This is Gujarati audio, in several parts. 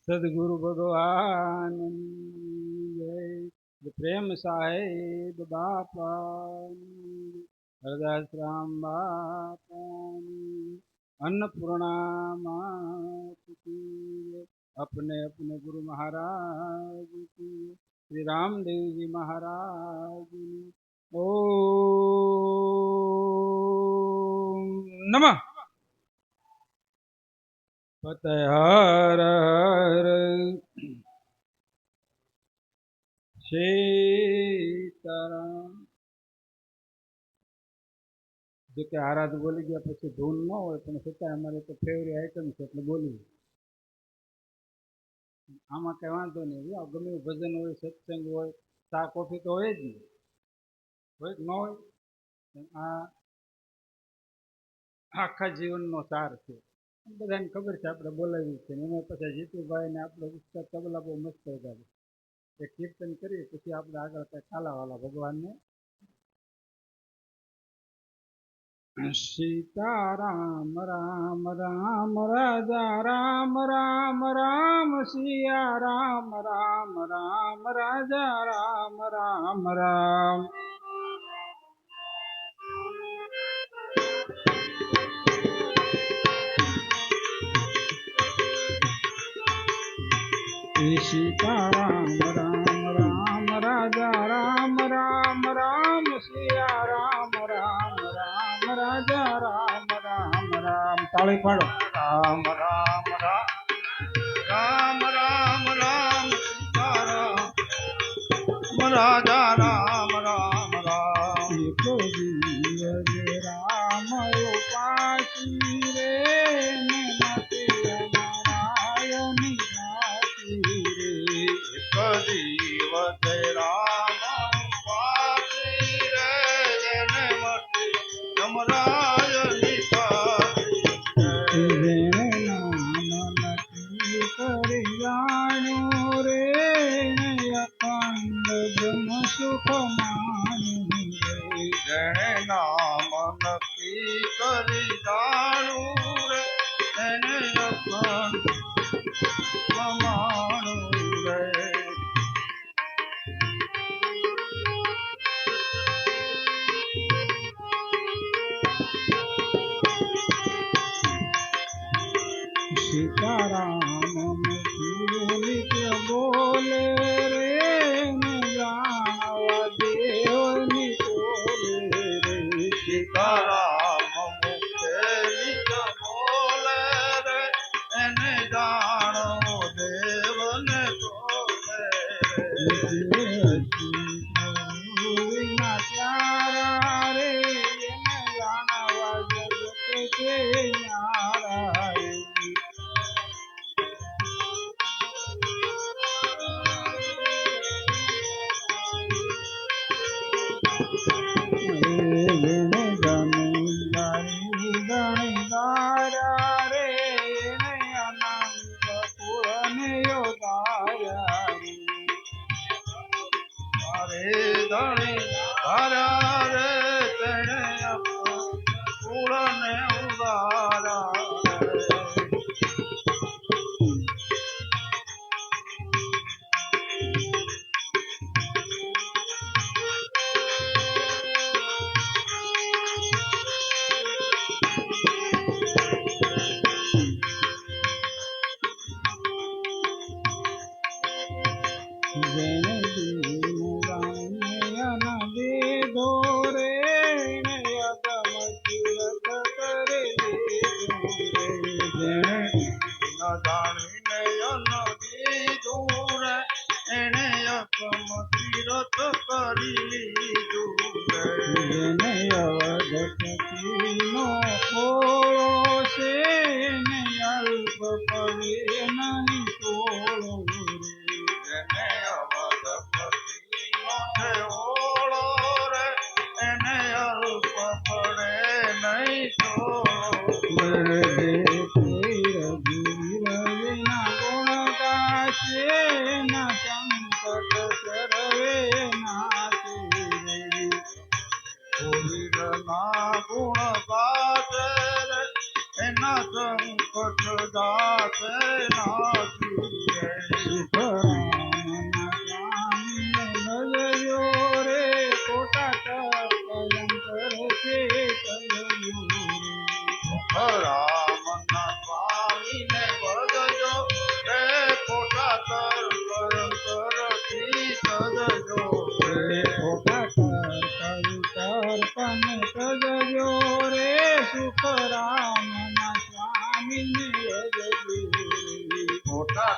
સદગુરુ ભગવાન જય પ્રેમ સાહેબ બાપા હરદાસ રામ બાપા अन्नपूर्णा मात की अपने अपने गुरु महाराज की श्री रामदेव जी महाराज ओ नमः फतेह हर हर सीताराम। जो कि आराध बोली गया પછી ધૂન ન હોય પણ છતાં અમારે તો ફેવરેટ આઈટમ છે એટલે બોલી આમાં કઈ વાંધો નહીં। ગમે ભજન હોય સત્સંગ હોય ચા કોફી તો હોય જ નહીં, હોય ન હોય। આ આખા જીવનનો સાર છે, બધાને ખબર છે, આપણે બોલાવી છે। એમાં પછી જીતુભાઈ ને આપણે ઉસ્તાદ તબલા બહુ મસ્ત વગાડે, એ કીર્તન કરીએ પછી આપણે આગળ કઈ કાલાવાલા ભગવાનને सीताराम राम राम राजा राम राम राम सिया राम राम राम राजा राम राम राम। सीताराम राम राम राजा राम राम राम सिया राम राम राम राजा राम राम राम। ताली पाड़ो। राम राम राम राम राम राम सीताराम राजा राम राम राम। राम उपासी रे सुख मानी जन नाम नक्की करी जाणू रे जन अपन माणू रे। सीताराम नित्य बोले रे सीताराम मुखे नित्य बोले रे एने जानो देव ने बोले प्यारा रे एने जानवा जगत के न्यारा गुण गाते एना संकट गाते नाथ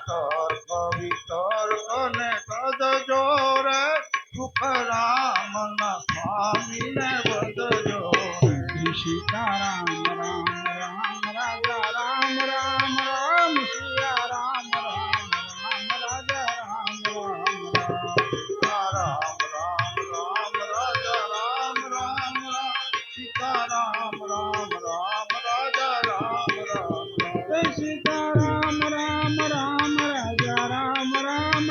તર્ક વિતર્ક ને તદજો રે સુખ રામ ના સ્વામી ને બદજો સીતારામ રામ રામ રાજા રામ રામ રામ સિયા રામ રામ રામ રાજા રામ રામ રામ રામ રામ રાજા રામ રામ સીતા રામ રામ રામ રાજા રામ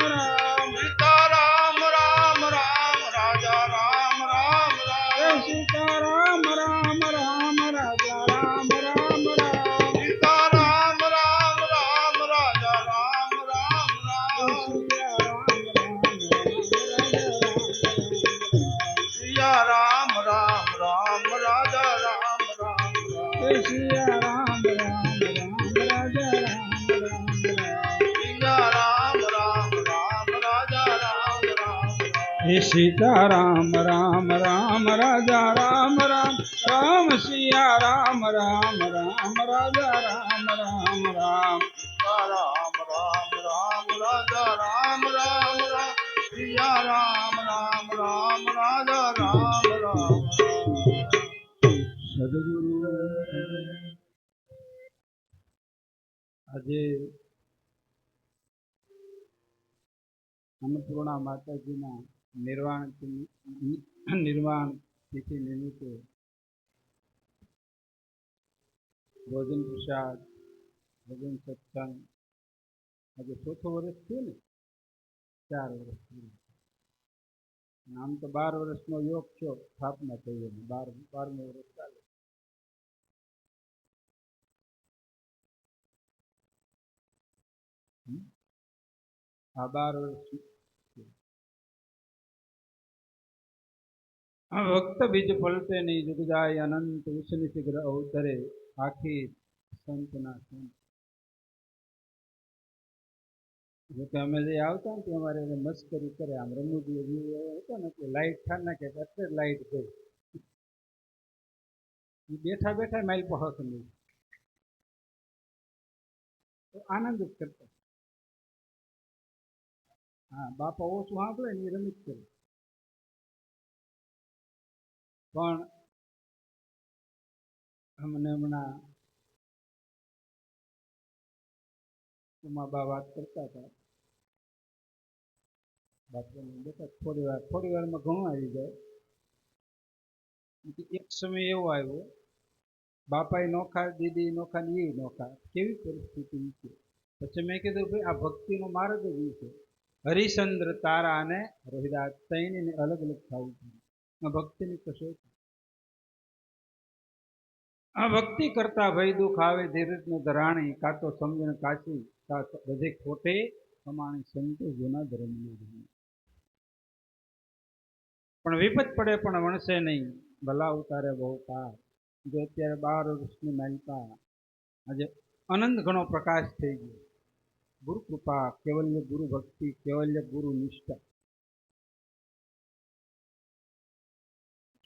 રામ સીતારામ રામ રામ રાજા રામ રામ રામ સીતા રામ રામ રામ રાજા રામ રામ રામ સીતારામ રામ રામ રાજા રામ રામ રામ સીતા રામ રામ રામ રાજા રામ રામ સિયા રામ રામ રામ રાજા રામ રામ સિયા રામ રામ રામ રાજા રામ રામ સિયા રામ રામ રામ રાજા રામ રામ સિયા રામ રામ રામ રાજા રામ રામ રામ સિયા રામ રામ રામ રાજા રામ રામ રામ રામ રામ રામ રાજા રામ રામ રામ સિયા રામ રામ રામ રાજા રામ રામ સદગુરુ આજે અન્નપૂર્ણા માતાજીના નિર્વાણ તિથિ નિમિત્તે ભોજન પ્રસાદ ભજન સત્સંગ આજે ચોથું વર્ષ થયું ને 4 વર્ષ થયું આમ તો 12 વર્ષનો યોગ છો સ્થાપના થઈ ગઈ 12મું વર્ષ ચાલે આ 12 વર્ષ ભક્ત બીજ પલટે નહીં જુગ જાય અનંત વિષ્ણુ શીઘ્ર અવતરે આખી સંતના સંત જોકે અમે જે આવતા ને અમારે મસ્કરી કરે આમ રમૂજી હતા ને કે લાઈટ ઠાર નાખે એટલે લાઈટ ગઈ બેઠા બેઠા માઇલ પહોંચ નહીં તો આનંદ જ કરતા હા બાપા ઓછું સાંભળે ને એ રમત કરે પણ અમને હમણાં ઉમાબા વાત કરતા હતા બાપુને બેઠા થોડી વારમાં ઘણું આવી જાય એક સમય એવો આવ્યો બાપાએ નોખા દીદી નોખા ને એ નોખા કેવી પરિસ્થિતિ છે પછી મેં કીધું ભાઈ આ ભક્તિનો માર્ગ જ એ છે હરિચંદ્ર તારા અને રોહિદાસ ત્રણેયને અલગ અલગ થવું જોઈએ આ ભક્તિની કસોટી આ ભક્તિ કરતા ભય દુઃખ આવે ધીરજને ધરાણી કાતો સમજણ કાચી બધે ખોટે પ્રમાણે સંતો જૂના ધર્મની પણ વિપત પડે પણ વણશે નહીં ભલા ઉતારે બહુ પાર જો અત્યારે 12 વર્ષની માલિકા આજે અનંત ઘણો પ્રકાશ થઈ ગયો ગુરુ કૃપા કેવલ્ય ગુરુ ભક્તિ કેવલ્ય ગુરુ નિષ્ઠા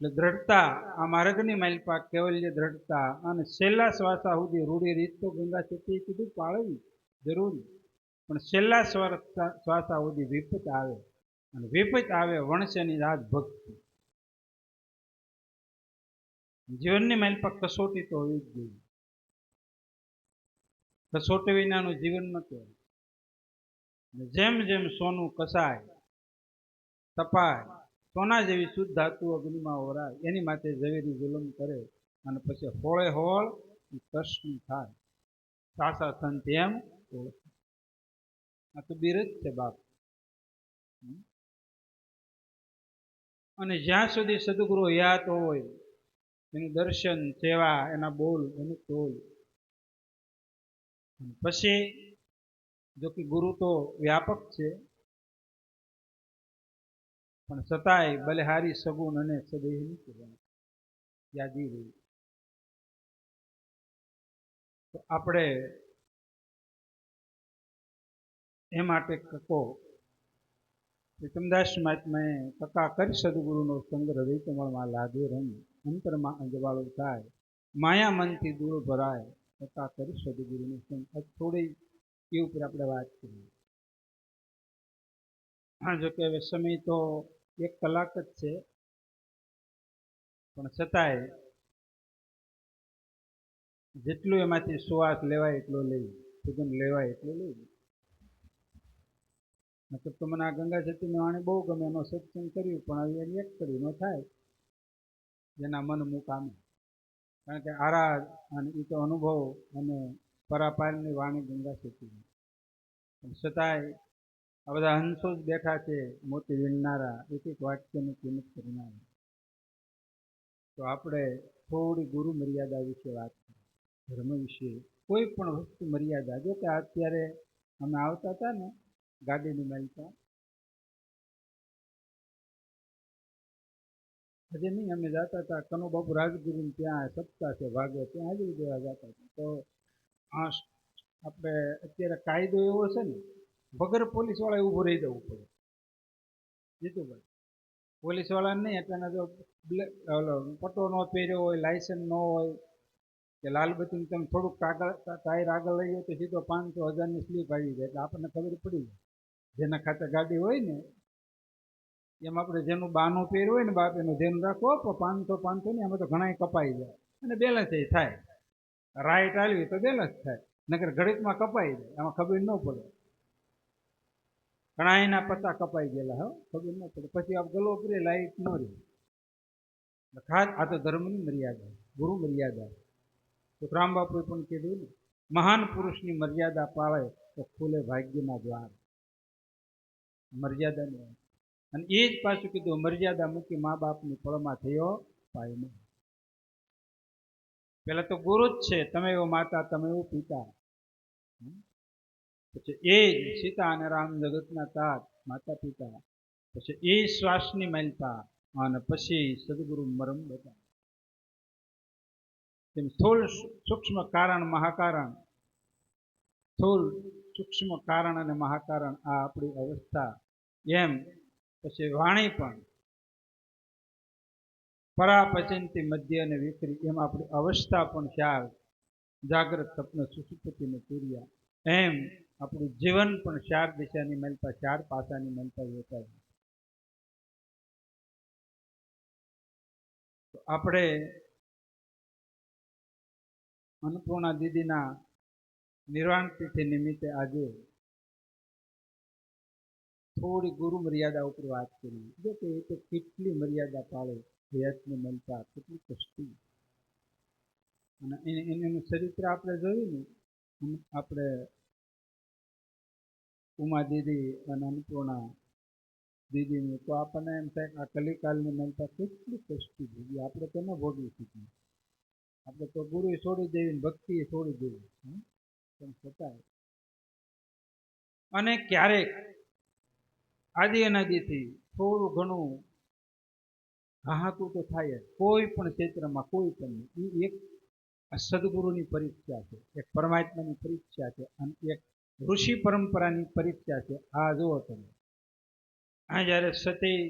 એટલે દ્રઢતા આ માર્ગની માલિકા કેવલ્ય દ્રઢતા અને છેલ્લા શ્વાસા સુધી રૂઢી રીત તો ગંગા ચેતી કીધું પાળવી જરૂરી પણ છેલ્લા શ્વાસા સુધી વિપત આવે અને વિપત આવે વણસેની રાજ ભક્તિ જીવનની માલિકા કસોટી તો હોવી જ જોઈએ કસોટી વિનાનું જીવન નથી જેમ જેમ સોનું કસાય તપાય સોના જેવી શુદ્ધ ધાતુ અગ્નિમાં ઓરાય એની માટે ઝવેરી જુલમ કરે અને પછી હોળે હોળ કૃષ્ણ થાય સાસા સંત એમ ઓળખે આ તો બિરજ છે બાપ અને જ્યાં સુધી સદગુરુ યાદ હોય એનું દર્શન સેવા એના બોલ એનું તોલ પછી જો કે ગુરુ તો વ્યાપક છે પણ છતાંય બલિહારી સગુણ અને સદેહ યાદી રહી તો આપણે એ માટે કકો પ્રીતમદાસ મહાત્માએ કકા કરી સદગુરુનો સંગ્રહ રવિકમળમાં લાગે રંગ અંતરમાં અંજવાળો થાય માયા મનથી દૂર ભરાય કકા કરી સદગુરુનો સંગ થોડી એ ઉપર આપણે વાત કરીએ. હા, જો કે હવે સમય તો 1 કલાક જ છે, પણ છતાંય જેટલું એમાંથી શ્વાસ લેવાય એટલો લઈ, સુગંધ લેવાય એટલો લઈ. મતલબ તો મને આ ગંગા સતીની વાણી બહુ ગમે, એનો સત્સંગ કર્યું, પણ હવે એની એક કરી ન થાય જેના મન મુકામે. કારણ કે આરાધ અને એ તો અનુભવ અને પરાપારની વાણી ગંગા સતીની. પણ છતાંય આ બધા હંસો જ બેઠા છે, મોતી વીણનારા, એક એક વાક્યની કિંમત કરનારા. તો આપણે થોડી ગુરુ મર્યાદા વિશે વાત કરીએ, ધર્મ વિશે. કોઈ પણ વસ્તુ મર્યાદા. જો કે અત્યારે અમે આવતા હતા ને ગાડીની માલિકા, હજી નહીં, અમે જતા હતા કનુબાપુ રાજગુરુને ત્યાં સપ્તાહ છે ભાગે, ત્યાં હાજરી દેવા જતા હતા. તો આપણે અત્યારે કાયદો એવો છે ને, વગર પોલીસવાળાએ ઊભું રહી જવું પડે. જીતુભાઈ, પોલીસવાળાને નહીં, એટલે જો ઓલો પટ્ટો ન પહેર્યો હોય, લાયસન્સ ન હોય કે લાલબત્તી તમે થોડુંક ટાયર આગળ લઈ જાય તો સીધો 500,000ની સ્લીપ આવી જાય. એટલે આપણને ખબર પડી જાય, જેના ખાતે ગાડી હોય ને એમ આપણે જેનું બાનું પહેર્યું હોય ને બાપ એનું ધ્યાન રાખો. 500 ને એમાં તો ઘણા કપાઈ જાય અને બેલેન્સ એ થાય. રાઈટ આવી તો બેલેન્સ થાય, નકર ઘડીકમાં કપાઈ જાય, આમાં ખબર ન પડે. ઘણા એના પત્તા કપાઈ ગયેલા, હા, ખબર ન પડે. પછી આ ગલો કરે લાઈટ ન રહે. ખાસ આ તો ધર્મની મર્યાદા, ગુરુ મર્યાદા. તો રામબાપુએ પણ કીધું ને, મહાન પુરુષની મર્યાદા પાળે તો ખુલે ભાગ્યના દ્વાર. મર્યાદાની વાત. અને એ જ પાછું કીધું, મર્યાદા મૂકી મા બાપની પળમાં થયો પાયનો. પેલા તો ગુરુ જ છે, તમે એવો માતા, તમે એવો પિતા. પછી એ જ સીતા અને રામ જગતના તાત, માતા પિતા. પછી એ શ્વાસની માલિકા અને પછી સદગુરુ મરમ બતા. તેમ સ્થૂળ સૂક્ષ્મ કારણ મહાકારણ, સ્થૂળ સૂક્ષ્મ કારણ અને મહાકારણ આ આપણી અવસ્થા. એમ પછી વાણી પણ પરાપચંતી મધ્ય અને વિકરી, એમ આપણી અવસ્થા પણ 4, જાગ્રત સ્વપ્ન સુષુપ્તિ ને તુર્યા. એમ આપણું જીવન પણ 4 દિશાની મલપા, 4 પાસાની મલપા વેચાય. તો આપણે અન્નપૂર્ણા દીદીના નિર્વાણ તિથિ નિમિત્તે આજે થોડી ગુરુ મર્યાદા ઉપર વાત કરી. જો કે એ તો કેટલી મર્યાદા પાળે, હયાતની મલપા, કેટલી કષ્ટી. અને એનું ચરિત્ર આપણે જોયું ને, આપણે ઉમા દીદી અને અન્નપૂર્ણા દીદીની, તો આપણને એમ થાય આ કલિકાલની મલપા કેટલી કષ્ટી ભોગવી. આપણે તો ન ભોગવી શકીએ. આપણે તો ગુરુ છોડી દેવી, ભક્તિ છોડી દેવી, પણ છતાંય. અને ક્યારેક આદિ અનાદિથી થોડું ઘણું હાહાતું તો થાય જ, કોઈ પણ ક્ષેત્રમાં, કોઈ પણ. એ એક સદગુરુની પરીક્ષા છે, એક પરમાત્માની પરીક્ષા છે, અને એક ઋષિ પરંપરાની પરીક્ષા છે. આ જુઓ તમે, આ જ્યારે સતી,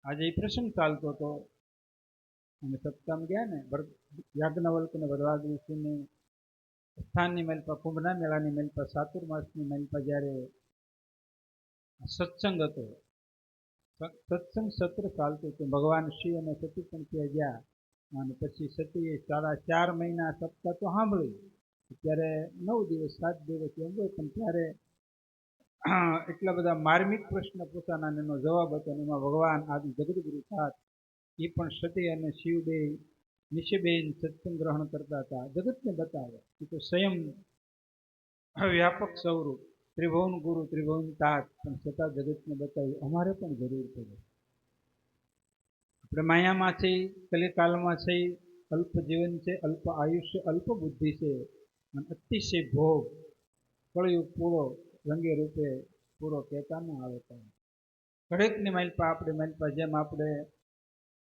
આજે એ પ્રસંગ ચાલતો હતો, અમે સપ્તાહ ગયા ને, યાજ્ઞવલ્ક ને વરરાજ ઋષિની સ્થાનની મલપા, કુંભના મેળાની મલપા, ચાતુર્માસની મલપા જ્યારે સત્સંગ હતો, સત્સંગ સત્ર ચાલતું હતું. ભગવાન શિવ અને સતી પણ ત્યાં ગયા, અને પછી સતીએ 4.5 મહિના સપ્તાહ તો સાંભળ્યું. ત્યારે 9 દિવસ 7 દિવસ એમ હોય, પણ ત્યારે એટલા બધા માર્મિક પ્રશ્ન પૂછાના, એનો જવાબ હતો. એમાં ભગવાન આદિ જગદગુરુ સાથ એ પણ સતી અને શિવ બે નીચે બેન સત્સંગ ગ્રહણ કરતા હતા. જગતને બતાવે એ તો સ્વયં વ્યાપક સ્વરૂપ, ત્રિભુવન ગુરુ, ત્રિભુવન તાત, પણ છતાં જગતને બતાવ્યું. અમારે પણ જરૂર પડે. આપણે માયામાં છે, કલિકાલમાં છે, અલ્પ જીવન છે, અલ્પ આયુષ્ય, અલ્પ બુદ્ધિ છે, અને અતિશય ભોગ. કળિયુગ પૂરો રંગે રૂપે પૂરો કહેતા ન આવે. ઘડેકની માલપા, આપણે માલપા, જેમ આપણે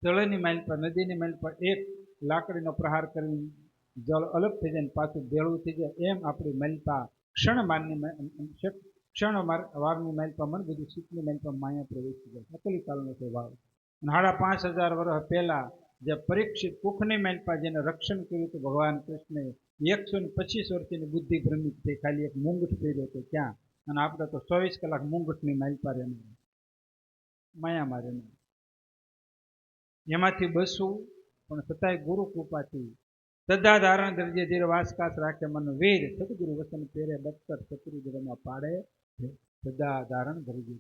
જળની માલપા, નદીની માલપા એક લાકડીનો પ્રહાર કરીને જળ અલગ થઈ જાય, પાછું ભેળું થઈ જાય, એમ આપણી માલપા ક્ષણવારની માલપા મન બધું શીતની માલપા માયા પ્રવેશી જાય. કલિકાલનો સ્વભાવ. 5,500 વર્ષ પહેલા જે પરીક્ષિત કુખની માલપા જેને રક્ષણ કર્યું હતું ભગવાન કૃષ્ણે, 125 વર્ષની બુદ્ધિ ભ્રમિત થઈ, ખાલી એક મુંગટ પહેર્યો તો ક્યાં, અને આપણે તો 24 કલાક મુંગટની માઇલ પાર માયામાં રહેવું. એમાંથી બસવું, પણ છતાંય ગુરુ કૃપાથી સદા ધારણ દરજે ધીરે વાસકાસ રાખે મન વીર, સદગુરુ વસન પેરે બત્તર શત્રુ જળમાં પાડે સદા ધારણ દરજે.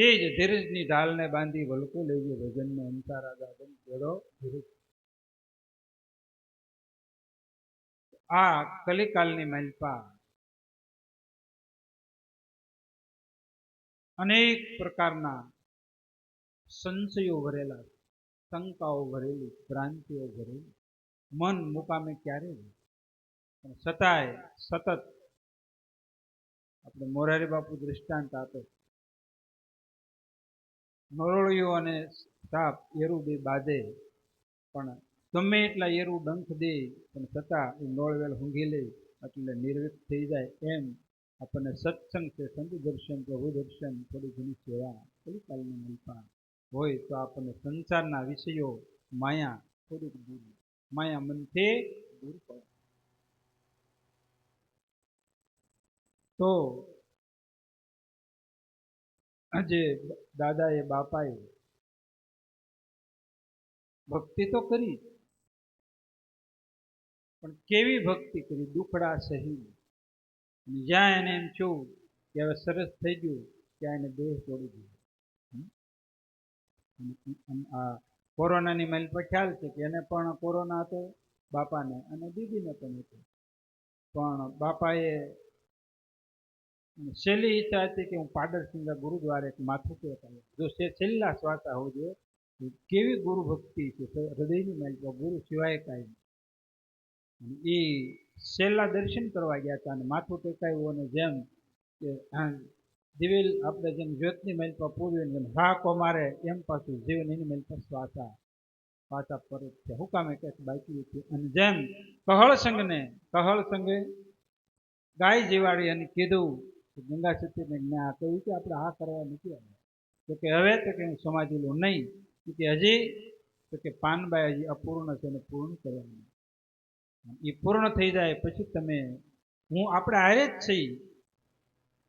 એ જ ધીરજની ઢાલને બાંધી વલકો લેજે ભજનને અંસારા ગાગન કેળો ધીરજ. આ કલિકાલની માલિપા અનેક પ્રકારના સંશયો ભરેલા, શંકાઓ ભરેલી, ભ્રાંતિઓ ભરેલી, મન મુકામે ક્યારે, પણ છતાંય સતત આપણે મોરારી બાપુ દૃષ્ટાંત આપે, નરોળિયો અને સાપ એરું બે બાંધે, પણ ગમે એટલા એરું ડંખ દે પણ છતાં એ નોળવેલ ઊંઘી લે એટલે નિર્વિક થઈ જાય. એમ આપણને સત્સંગ છે, સંત દર્શન, પ્રભુ દર્શન, થોડી ઘણી સેવા, કલિકાલની માલિપા હોય તો આપણને સંસારના વિષયો, માયા થોડીક દૂર, માયા મનથી દૂર પડે. તો આજે દાદાએ બાપાએ ભક્તિ તો કરી, પણ કેવી ભક્તિ કરી, દુખડા સહી. જ્યાં એને એમ થયું કે હવે સરસ થઈ ગયું ત્યાં એને દેહ છોડી દીધો. આ કોરોનાની માઇલ પર ખ્યાલ છે કે એને પણ કોરોના હતો, બાપાને, અને દીદીને પણ હતો. પણ બાપાએ છેલ્લી ઈચ્છા હતી કે હું પાડરસિંગા ગુરુદ્વારે એક માથું ટેકાવું. જો છેલ્લા શ્વાસા હોજો, કેવી ગુરુ ભક્તિ છે, હૃદયની માઇલ પર ગુરુ સિવાય કાંઈ. એ છેલ્લા દર્શન કરવા ગયા હતા અને માથું ટેકાયું, અને જેમ કે દિવેલ આપણે જેમ જ્યોતની માઇલ પર પૂરવી જેમ હાકો મારે એમ પાછું જીવન એની માઇલ પર શ્વાસા પાછા પરત છે. હુકામે ક્યાંક બાકી હતી. અને જેમ કહળ સંઘે ગાય જીવાડી અને કીધું ગંગા સતીને જ્ઞા કહ્યું કે આપણે આ કરવા નથી આવ્યા, તો કે હવે તો કે હું સમાધિ લઉં નહીં, કે હજી તો કે પાનબાઈ હજી અપૂર્ણ છે અને પૂર્ણ કરવાનું, એ પૂર્ણ થઈ જાય પછી તમે હું આપણે હારે જ છીએ.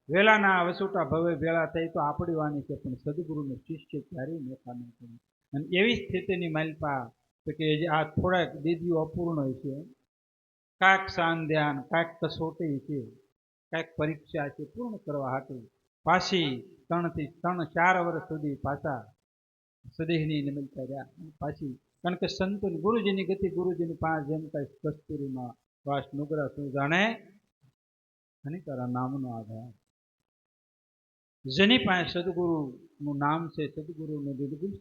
વેલાના વસુટા ભવે ભેળા થઈ તો આપણી વાણી છે, પણ સદગુરુનો શિષ્ય ક્યારેય મોટા ન કરે. અને એવી સ્થિતિની માલિપા તો કે આ થોડાક દીદીઓ અપૂર્ણ છે, કાંઈક શાન ધ્યાન, કાંઈક કસોટી છે, કાંઈક પરીક્ષા છે, પૂર્ણ કરવા હાટું પાછી 3-4 વર્ષ સુધી પાછા સદેહની નિમિત્તા રહ્યા. પાછી કારણ કે સંતોની ગુરુજીની ગતિ, ગુરુજીની પાંચ જેમ કાંઈ કસ્તુરીમાં વાસ નુગરા શું જાણે અને તારા નામનો આધાર. જેની પાસે સદગુરુનું નામ છે, સદગુરુનું નિર્ગુણ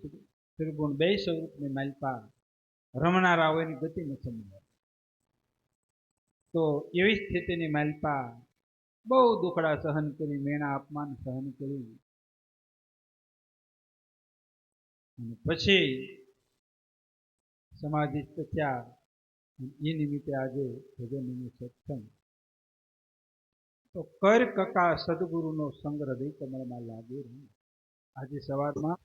ત્રિગુણ બે સ્વરૂપની માલિપા રમનારા હોય એની ગતિ નથી સમજાય. તો એવી સ્થિતિની માલિપા બહુ દુખડા સહન કરી, મેણા અપમાન સહન કરી, અને પછી સમાધિસ્થ થયા. એ નિમિત્તે આજે ભજનનું સત્સંગ. તો કર કકા સદગુરુનો સંગ હૃદય કમળમાં લાગે. આજે સવારમાં